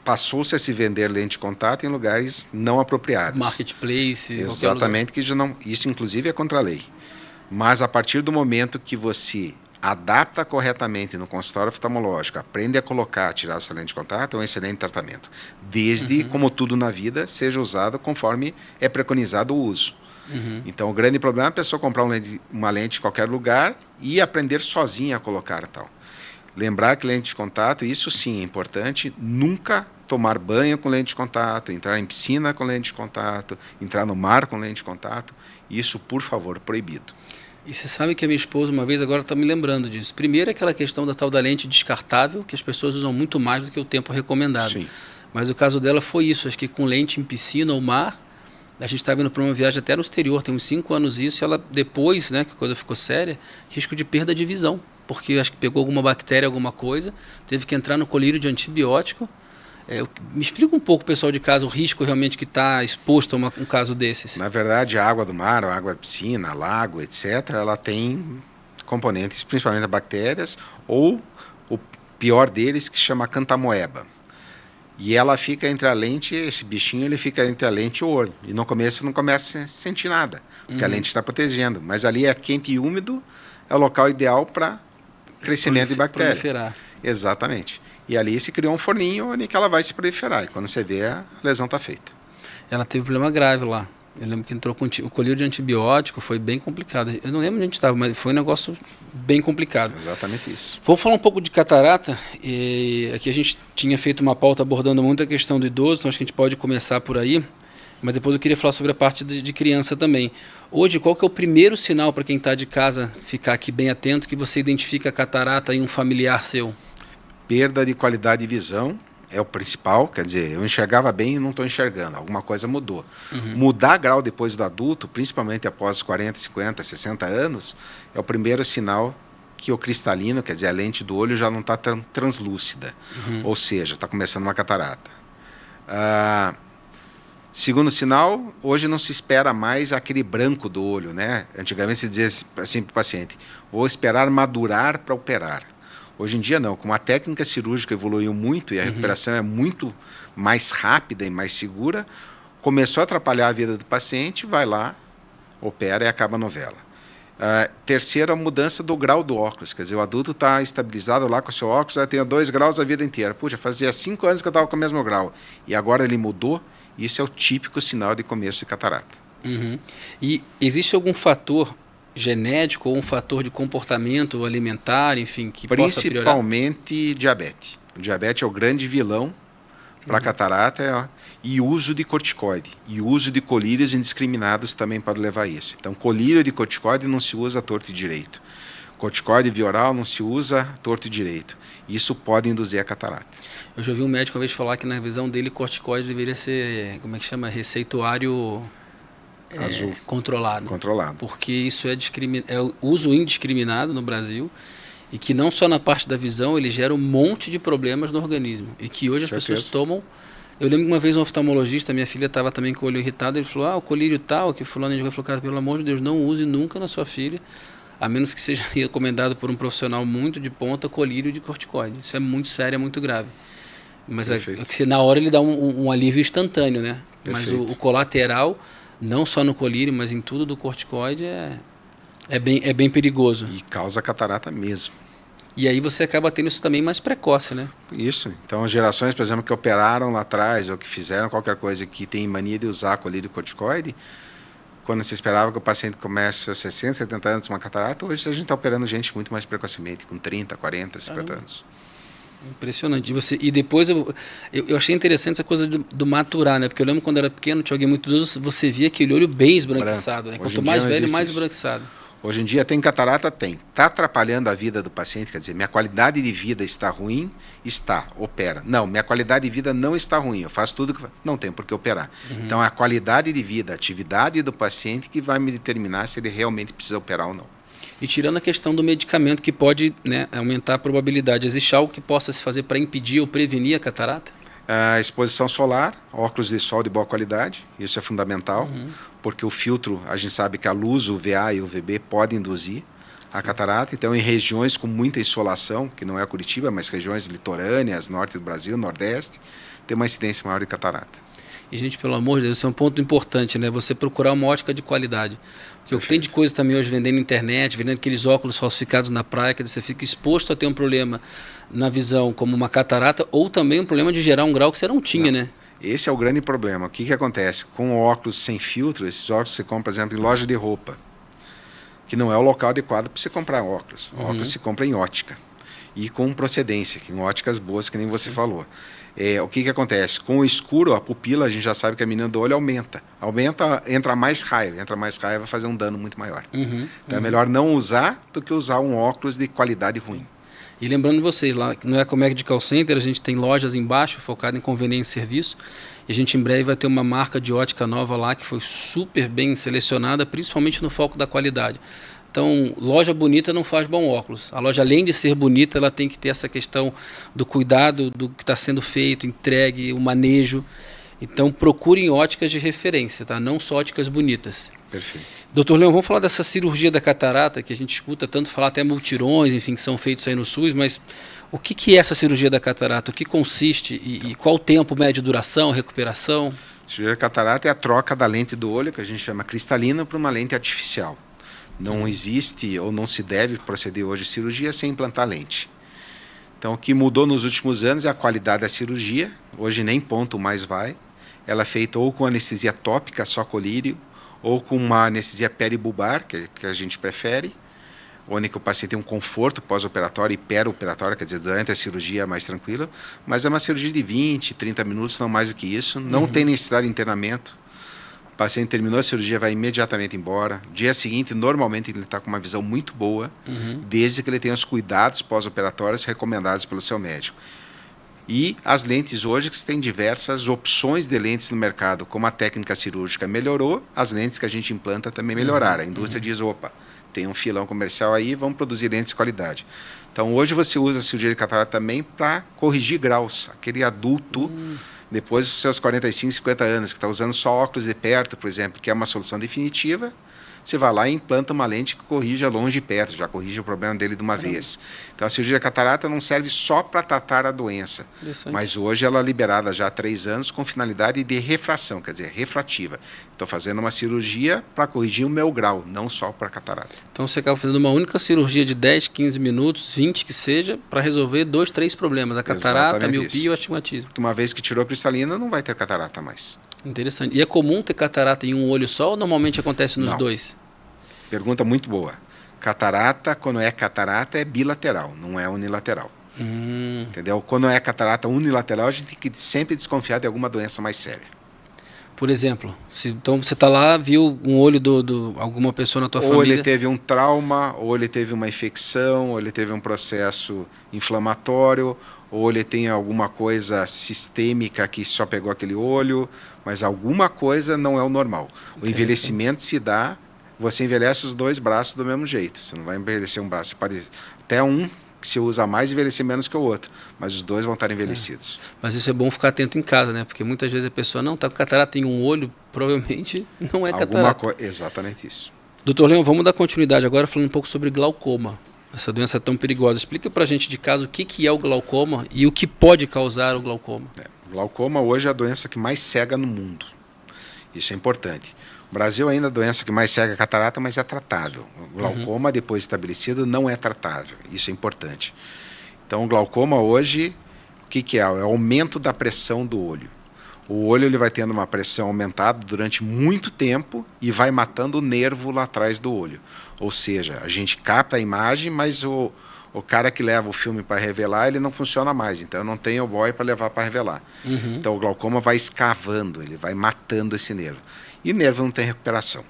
passou-se a se vender lente de contato em lugares não apropriados. Marketplace. Exatamente, que já não, isso inclusive é contra a lei. Mas a partir do momento que você adapta corretamente no consultório oftalmológico, aprende a colocar, tirar essa lente de contato, é um excelente tratamento. Desde, como tudo na vida, seja usado conforme é preconizado o uso. Então, o grande problema é a pessoa comprar uma lente em qualquer lugar e aprender sozinha a colocar tal. Lembrar que lente de contato, isso sim é importante, nunca tomar banho com lente de contato, entrar em piscina com lente de contato, entrar no mar com lente de contato, isso, por favor, proibido. E você sabe que a minha esposa, uma vez, agora está me lembrando disso. Primeiro, aquela questão da tal da lente descartável, que as pessoas usam muito mais do que o tempo recomendado. Sim. Mas o caso dela foi isso, acho que com lente em piscina ou mar, a gente estava indo para uma viagem até no exterior, tem uns 5 anos isso, e ela depois, né, que a coisa ficou séria, risco de perda de visão, porque acho que pegou alguma bactéria, alguma coisa, teve que entrar no colírio de antibiótico, Me explica um pouco, pessoal de casa, o risco realmente que está exposto a um caso desses. Na verdade, a água do mar, a água de piscina, lago, etc., ela tem componentes, principalmente bactérias, ou o pior deles, que chama cantamoeba. E ela fica entre a lente, esse bichinho ele fica entre a lente e o olho. E no começo não começa a sentir nada, porque a lente está protegendo. Mas ali é quente e úmido, é o local ideal para crescimento de bactéria. Proliferar. Exatamente. E ali se criou um forninho onde que ela vai se proliferar. E quando você vê, a lesão está feita. Ela teve um problema grave lá. Eu lembro que entrou com o colírio de antibiótico, foi bem complicado. Eu não lembro onde a gente estava, mas foi um negócio bem complicado. Exatamente isso. Vou falar um pouco de catarata. E aqui a gente tinha feito uma pauta abordando muito a questão do idoso, então acho que a gente pode começar por aí. Mas depois eu queria falar sobre a parte de criança também. Hoje, qual que é o primeiro sinal para quem está de casa ficar aqui bem atento que você identifica a catarata em um familiar seu? Perda de qualidade de visão é o principal, quer dizer, eu enxergava bem e não estou enxergando, alguma coisa mudou. Mudar grau depois do adulto, principalmente após 40, 50, 60 anos, é o primeiro sinal que o cristalino, quer dizer, a lente do olho já não está tão translúcida, ou seja, está começando uma catarata. Segundo sinal, hoje não se espera mais aquele branco do olho, né? Antigamente se dizia assim para o paciente, vou esperar madurar para operar. Hoje em dia não, como a técnica cirúrgica evoluiu muito e a recuperação é muito mais rápida e mais segura, começou a atrapalhar a vida do paciente, vai lá, opera e acaba a novela. Terceiro, a mudança do grau do óculos, quer dizer, o adulto está estabilizado lá com o seu óculos, já tem 2 graus a vida inteira. Puxa, fazia 5 anos que eu estava com o mesmo grau e agora ele mudou, isso é o típico sinal de começo de catarata. E existe algum fator genético ou um fator de comportamento alimentar, enfim, que possa piorar? Principalmente diabetes. O diabetes é o grande vilão para a catarata e uso de corticoide. E uso de colírios indiscriminados também pode levar a isso. Então, colírio de corticoide não se usa torto e direito. Corticoide via oral não se usa torto e direito. Isso pode induzir a catarata. Eu já ouvi um médico uma vez falar que na visão dele corticoide deveria ser, como é que chama? Receituário azul. Controlado. Controlado. Porque isso é uso indiscriminado no Brasil e que não só na parte da visão, ele gera um monte de problemas no organismo. E que hoje as pessoas tomam... Eu lembro que uma vez um oftalmologista, minha filha estava também com o olho irritado, ele falou, o colírio tal, que fulano de falou, cara, pelo amor de Deus, não use nunca na sua filha, a menos que seja recomendado por um profissional muito de ponta, colírio de corticoide. Isso é muito sério, é muito grave. Mas que na hora ele dá um alívio instantâneo, né? Perfeito. Mas o colateral, não só no colírio, mas em tudo do corticoide, é bem perigoso. E causa catarata mesmo. E aí você acaba tendo isso também mais precoce, né? Isso. Então, as gerações, por exemplo, que operaram lá atrás ou que fizeram qualquer coisa que tem mania de usar colírio corticoide, quando se esperava que o paciente comece aos 60, 70 anos com uma catarata, hoje a gente está operando gente muito mais precocemente, com 30, 40, 50 anos. Impressionante. E depois eu achei interessante essa coisa do maturar, né? Porque eu lembro quando era pequeno, tinha alguém muito idoso, você via aquele olho bem esbranquiçado, né? Quanto mais velho, mais esbranquiçado. Hoje em dia tem catarata? Tem. Está atrapalhando a vida do paciente? Quer dizer, minha qualidade de vida está ruim? Está. Opera. Não, minha qualidade de vida não está ruim. Eu faço tudo que... Não tem por que operar. Então, é a qualidade de vida, a atividade do paciente que vai me determinar se ele realmente precisa operar ou não. E tirando a questão do medicamento que pode, né, aumentar a probabilidade, existe algo que possa se fazer para impedir ou prevenir a catarata? A exposição solar, óculos de sol de boa qualidade, isso é fundamental, porque o filtro, a gente sabe que a luz, o UVA e o UVB podem induzir a catarata. Então, em regiões com muita insolação, que não é a Curitiba, mas regiões litorâneas, norte do Brasil, nordeste, tem uma incidência maior de catarata. E, gente, pelo amor de Deus, isso é um ponto importante, né? Você procurar uma ótica de qualidade. Porque o que tem de coisa também hoje vendendo na internet, vendendo aqueles óculos falsificados na praia, que você fica exposto a ter um problema na visão, como uma catarata, ou também um problema de gerar um grau que você não tinha, né? Esse é o grande problema. O que acontece? Com óculos sem filtro, esses óculos você compra, por exemplo, em loja de roupa, que não é o local adequado para você comprar óculos. Óculos se compra em ótica. E com procedência, em óticas boas, que nem você falou. O que acontece? Com o escuro, a pupila, a gente já sabe que a menina do olho aumenta. Entra mais raio. Entra mais raio, vai fazer um dano muito maior. Então é melhor não usar do que usar um óculos de qualidade ruim. E lembrando vocês, lá no Ecomedical Center, a gente tem lojas embaixo, focada em conveniência e serviço. E a gente em breve vai ter uma marca de ótica nova lá, que foi super bem selecionada, principalmente no foco da qualidade. Então, loja bonita não faz bom óculos. A loja, além de ser bonita, ela tem que ter essa questão do cuidado do que está sendo feito, entregue, o manejo. Então, procurem óticas de referência, tá? Não só óticas bonitas. Perfeito. Doutor Leão, vamos falar dessa cirurgia da catarata, que a gente escuta tanto falar, até multirões, enfim, que são feitos aí no SUS, mas o que é essa cirurgia da catarata? O que consiste e qual o tempo médio de duração, recuperação? A cirurgia da catarata é a troca da lente do olho, que a gente chama cristalina, para uma lente artificial. Não existe ou não se deve proceder hoje cirurgia sem implantar lente. Então, o que mudou nos últimos anos é a qualidade da cirurgia. Hoje nem ponto mais vai. Ela é feita ou com anestesia tópica, só colírio, ou com uma anestesia peribulbar, que a gente prefere, onde o paciente tem um conforto pós-operatório e perioperatório, quer dizer, durante a cirurgia é mais tranquilo, mas é uma cirurgia de 20, 30 minutos, não mais do que isso. Não tem necessidade de internamento. O paciente terminou a cirurgia, vai imediatamente embora. Dia seguinte, normalmente, ele está com uma visão muito boa, desde que ele tenha os cuidados pós-operatórios recomendados pelo seu médico. E as lentes hoje, que tem diversas opções de lentes no mercado, como a técnica cirúrgica melhorou, as lentes que a gente implanta também melhoraram. A indústria diz, opa, tem um filão comercial aí, vamos produzir lentes de qualidade. Então, hoje você usa a cirurgia de catarata também para corrigir graus. Aquele adulto, depois dos seus 45, 50 anos, que está usando só óculos de perto, por exemplo, que é uma solução definitiva, você vai lá e implanta uma lente que corrige a longe e perto, já corrige o problema dele de uma vez. Então, a cirurgia da catarata não serve só para tratar a doença, mas hoje ela é liberada já há 3 anos com finalidade de refração, quer dizer, refrativa. Estou fazendo uma cirurgia para corrigir o meu grau, não só para catarata. Então, você acaba fazendo uma única cirurgia de 10, 15 minutos, 20 que seja, para resolver 2, 3 problemas, a catarata, a miopia e o astigmatismo. Porque uma vez que tirou a cristalina, não vai ter catarata mais. Interessante. E é comum ter catarata em um olho só ou normalmente acontece nos dois? Pergunta muito boa. Catarata, quando é catarata, é bilateral, não é unilateral. Entendeu? Quando é catarata unilateral, a gente tem que sempre desconfiar de alguma doença mais séria. Por exemplo, então você está lá, viu um olho de alguma pessoa na tua família... Ou ele teve um trauma, ou ele teve uma infecção, ou ele teve um processo inflamatório, ou ele tem alguma coisa sistêmica que só pegou aquele olho, mas alguma coisa não é o normal. O envelhecimento se dá, você envelhece os 2 braços do mesmo jeito. Você não vai envelhecer um braço, até um que se usa mais envelhecer menos que o outro, mas os 2 vão estar envelhecidos. Mas isso é bom ficar atento em casa, né? Porque muitas vezes a pessoa não está com catarata em um olho, provavelmente não é catarata. Exatamente isso. Doutor Leão, vamos dar continuidade agora falando um pouco sobre glaucoma. Essa doença tão perigosa. Explica pra gente de caso o que é o glaucoma e o que pode causar o glaucoma. O glaucoma hoje é a doença que mais cega no mundo. Isso é importante. O Brasil ainda é a doença que mais cega a catarata, mas é tratável. O glaucoma, depois estabelecido, não é tratável. Isso é importante. Então, o glaucoma hoje, o que é? É o aumento da pressão do olho. O olho ele vai tendo uma pressão aumentada durante muito tempo e vai matando o nervo lá atrás do olho. Ou seja, a gente capta a imagem, mas o cara que leva o filme para revelar, ele não funciona mais. Então, eu não tenho o boy para levar para revelar. Então, o glaucoma vai escavando, ele vai matando esse nervo. E o nervo não tem recuperação.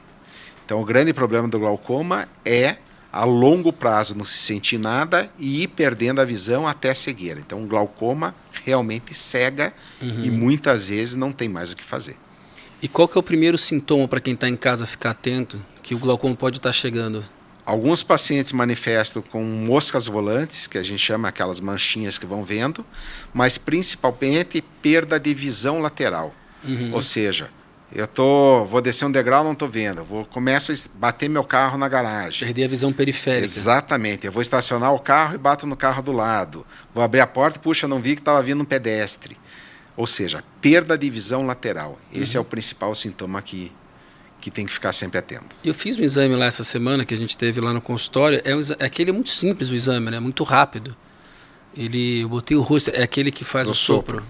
Então, o grande problema do glaucoma é, a longo prazo, não se sentir nada e ir perdendo a visão até a cegueira. Então, o glaucoma realmente cega e muitas vezes não tem mais o que fazer. E qual que é o primeiro sintoma para quem está em casa ficar atento, que o glaucoma pode estar chegando? Alguns pacientes manifestam com moscas volantes, que a gente chama aquelas manchinhas que vão vendo, mas principalmente perda de visão lateral. Ou seja, vou descer um degrau, não estou vendo. Começo a bater meu carro na garagem. Perder a visão periférica. Exatamente. Eu vou estacionar o carro e bato no carro do lado. Vou abrir a porta, puxa, não vi que estava vindo um pedestre. Ou seja, perda de visão lateral. Esse é o principal sintoma que tem que ficar sempre atento. Eu fiz um exame lá essa semana, que a gente teve lá no consultório. Aquele é muito simples o exame, né? Muito rápido. Eu botei o rosto, é aquele que faz o sopro.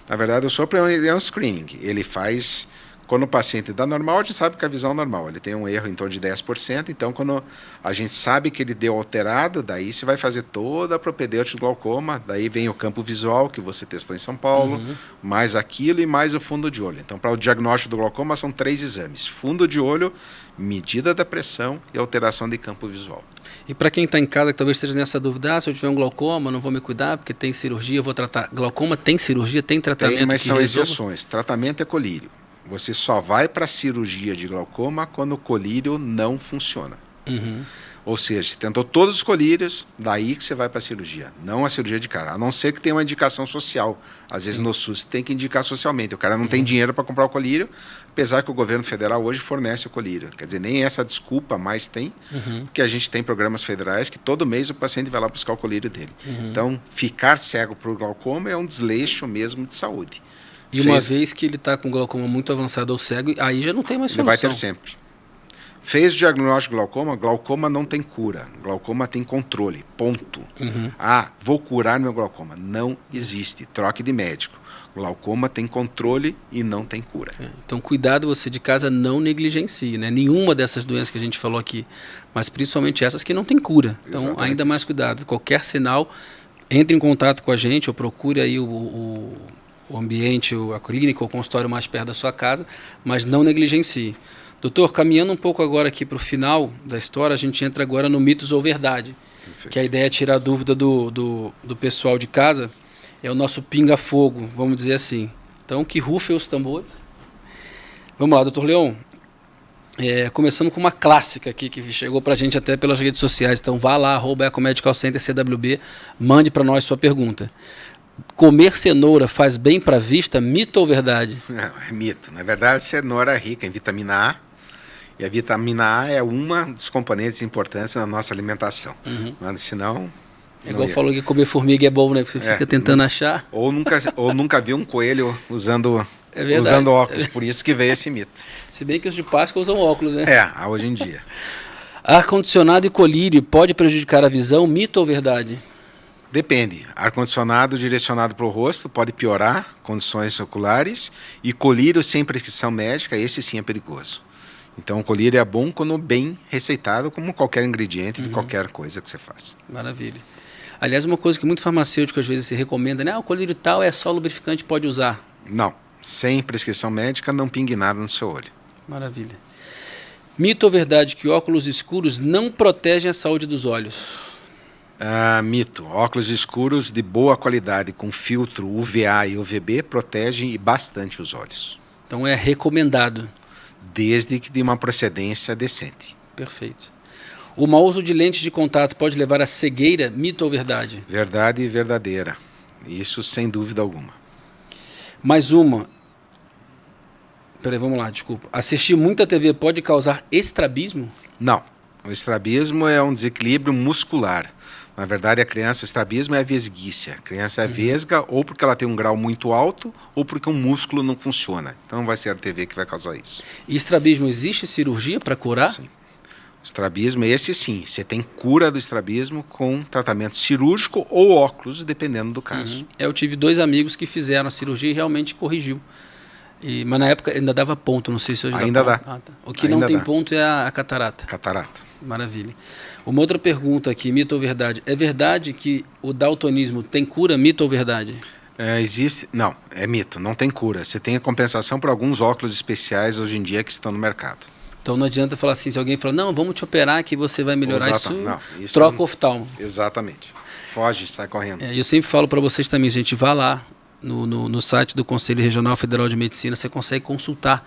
Na verdade, o sopro é um screening. Ele faz... Quando o paciente dá normal, a gente sabe que a visão é normal. Ele tem um erro em torno de 10%. Então, quando a gente sabe que ele deu alterado, daí você vai fazer toda a propedêutica do glaucoma. Daí vem o campo visual, que você testou em São Paulo, mais aquilo e mais o fundo de olho. Então, para o diagnóstico do glaucoma, são 3 exames. Fundo de olho, medida da pressão e alteração de campo visual. E para quem está em casa, que talvez esteja nessa dúvida, se eu tiver um glaucoma, não vou me cuidar, porque tem cirurgia, eu vou tratar. Glaucoma tem cirurgia, tem tratamento? Tem, mas são exceções. Tratamento é colírio. Você só vai para a cirurgia de glaucoma quando o colírio não funciona. Ou seja, você tentou todos os colírios, daí que você vai para a cirurgia, não a cirurgia de cara. A não ser que tenha uma indicação social. Às vezes no SUS tem que indicar socialmente. O cara não tem dinheiro para comprar o colírio, apesar que o governo federal hoje fornece o colírio. Quer dizer, nem essa desculpa mais tem, porque a gente tem programas federais que todo mês o paciente vai lá buscar o colírio dele. Então, ficar cego por glaucoma é um desleixo mesmo de saúde. E uma vez que ele está com glaucoma muito avançado ou cego, aí já não tem mais solução. Ele vai ter sempre. Fez o diagnóstico de glaucoma, glaucoma não tem cura. Glaucoma tem controle, ponto. Vou curar meu glaucoma. Não existe. Troque de médico. Glaucoma tem controle e não tem cura. Então, cuidado, você de casa não negligencie, né? Nenhuma dessas doenças que a gente falou aqui, mas principalmente essas que não tem cura. Então, exatamente, ainda mais cuidado. Qualquer sinal, entre em contato com a gente ou procure aí o ambiente, a clínica ou o consultório mais perto da sua casa, mas não negligencie. Doutor, caminhando um pouco agora aqui para o final da história, a gente entra agora no mitos ou verdade. Perfeito. Que a ideia é tirar a dúvida do pessoal de casa, é o nosso pinga-fogo, vamos dizer assim. Então, que rufem os tambores. Vamos lá, doutor Leon. Começando com uma clássica aqui, que chegou para a gente até pelas redes sociais. Então, vá lá, @ecomedicalcenter CWB, mande para nós sua pergunta. Comer cenoura faz bem para a vista, mito ou verdade? Não, é mito. Na verdade, a cenoura é rica em vitamina A, e a vitamina A é uma dos componentes importantes na nossa alimentação. Mas, senão... É igual falou que comer formiga é bom, né? Você fica tentando achar. Ou nunca viu um coelho usando óculos, por isso que veio esse mito. Se bem que os de Páscoa usam óculos, né? Hoje em dia. Ar-condicionado e colírio pode prejudicar a visão, mito ou verdade? Depende. Ar-condicionado direcionado para o rosto pode piorar condições oculares, e colírio sem prescrição médica, esse sim é perigoso. Então, o colírio é bom quando bem receitado, como qualquer ingrediente de qualquer coisa que você faça. Maravilha. Aliás, uma coisa que muito farmacêutico às vezes se recomenda, né? O colírio tal é só lubrificante, pode usar. Não. Sem prescrição médica, não pingue nada no seu olho. Maravilha. Mito ou verdade que óculos escuros não protegem a saúde dos olhos? Mito. Óculos escuros de boa qualidade, com filtro UVA e UVB, protegem bastante os olhos. Então é recomendado. Desde que de uma procedência decente. Perfeito. O mau uso de lentes de contato pode levar à cegueira, mito ou verdade? Verdade e verdadeira. Isso sem dúvida alguma. Mais uma. Peraí, vamos lá, desculpa. Assistir muita TV pode causar estrabismo? Não. O estrabismo é um desequilíbrio muscular. Na verdade, o estrabismo é a vesguícia. A criança é vesga ou porque ela tem um grau muito alto ou porque um músculo não funciona. Então não vai ser a TV que vai causar isso. E estrabismo, existe cirurgia para curar? Sim. O estrabismo, esse sim. Você tem cura do estrabismo com tratamento cirúrgico ou óculos, dependendo do caso. Eu tive 2 amigos que fizeram a cirurgia e realmente corrigiu. Mas na época ainda dava ponto, não sei se hoje ainda dá. Tá. O que ainda não tem ponto é a catarata. Catarata. Maravilha. Uma outra pergunta aqui, mito ou verdade? É verdade que o daltonismo tem cura, mito ou verdade? Não, é mito, não tem cura. Você tem a compensação por alguns óculos especiais hoje em dia que estão no mercado. Então não adianta falar assim, se alguém falar, não, vamos te operar que você vai melhorar isso isso troca o oftalmo. Exatamente. Foge, sai correndo. Eu sempre falo para vocês também, gente, vá lá no site do Conselho Regional Federal de Medicina, você consegue consultar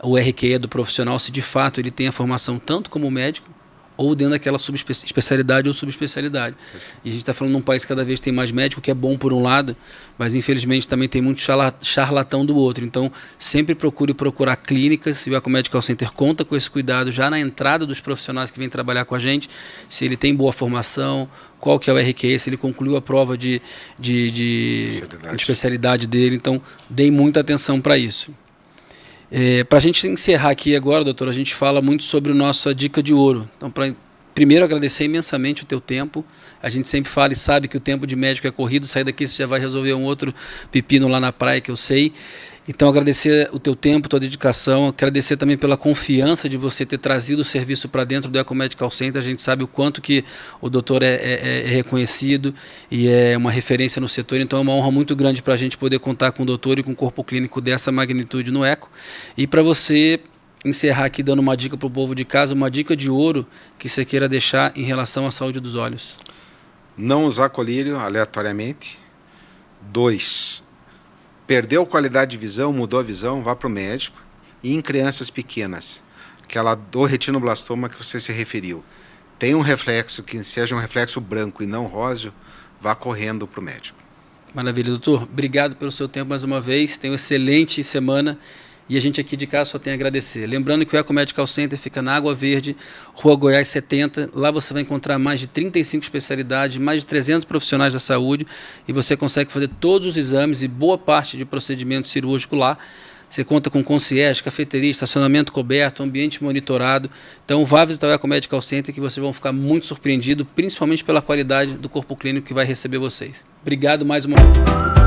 o RQE do profissional, se de fato ele tem a formação tanto como médico, ou dentro daquela especialidade ou subespecialidade. E a gente está falando num país que cada vez tem mais médico, que é bom por um lado, mas infelizmente também tem muito charlatão do outro. Então, sempre procurar clínicas, e o Ecomedical Center conta com esse cuidado já na entrada dos profissionais que vêm trabalhar com a gente, se ele tem boa formação, qual que é o RQE, se ele concluiu a prova de especialidade dele. Então, deem muita atenção para isso. Para a gente encerrar aqui agora, doutor, a gente fala muito sobre a nossa dica de ouro. Então, primeiro agradecer imensamente o teu tempo. A gente sempre fala e sabe que o tempo de médico é corrido, sair daqui você já vai resolver um outro pepino lá na praia, que eu sei. Então, agradecer o teu tempo, tua dedicação, agradecer também pela confiança de você ter trazido o serviço para dentro do Ecomedical Center. A gente sabe o quanto que o doutor é reconhecido e é uma referência no setor, então é uma honra muito grande para a gente poder contar com o doutor e com um corpo clínico dessa magnitude no Eco. E para você encerrar aqui dando uma dica para o povo de casa, uma dica de ouro que você queira deixar em relação à saúde dos olhos. Não usar colírio aleatoriamente. 2. Perdeu qualidade de visão, mudou a visão, vá para o médico. E em crianças pequenas, aquela do retinoblastoma que você se referiu, tem um reflexo que seja um reflexo branco e não róseo, vá correndo para o médico. Maravilha, doutor. Obrigado pelo seu tempo mais uma vez. Tenha uma excelente semana e a gente aqui de casa só tem a agradecer. Lembrando que o Eco Medical Center fica na Água Verde, Rua Goiás 70. Lá você vai encontrar mais de 35 especialidades, mais de 300 profissionais da saúde e você consegue fazer todos os exames e boa parte de procedimento cirúrgico lá. Você conta com concierge, cafeteria, estacionamento coberto, ambiente monitorado. Então vá visitar o Eco Medical Center que vocês vão ficar muito surpreendidos, principalmente pela qualidade do corpo clínico que vai receber vocês. Obrigado mais uma vez.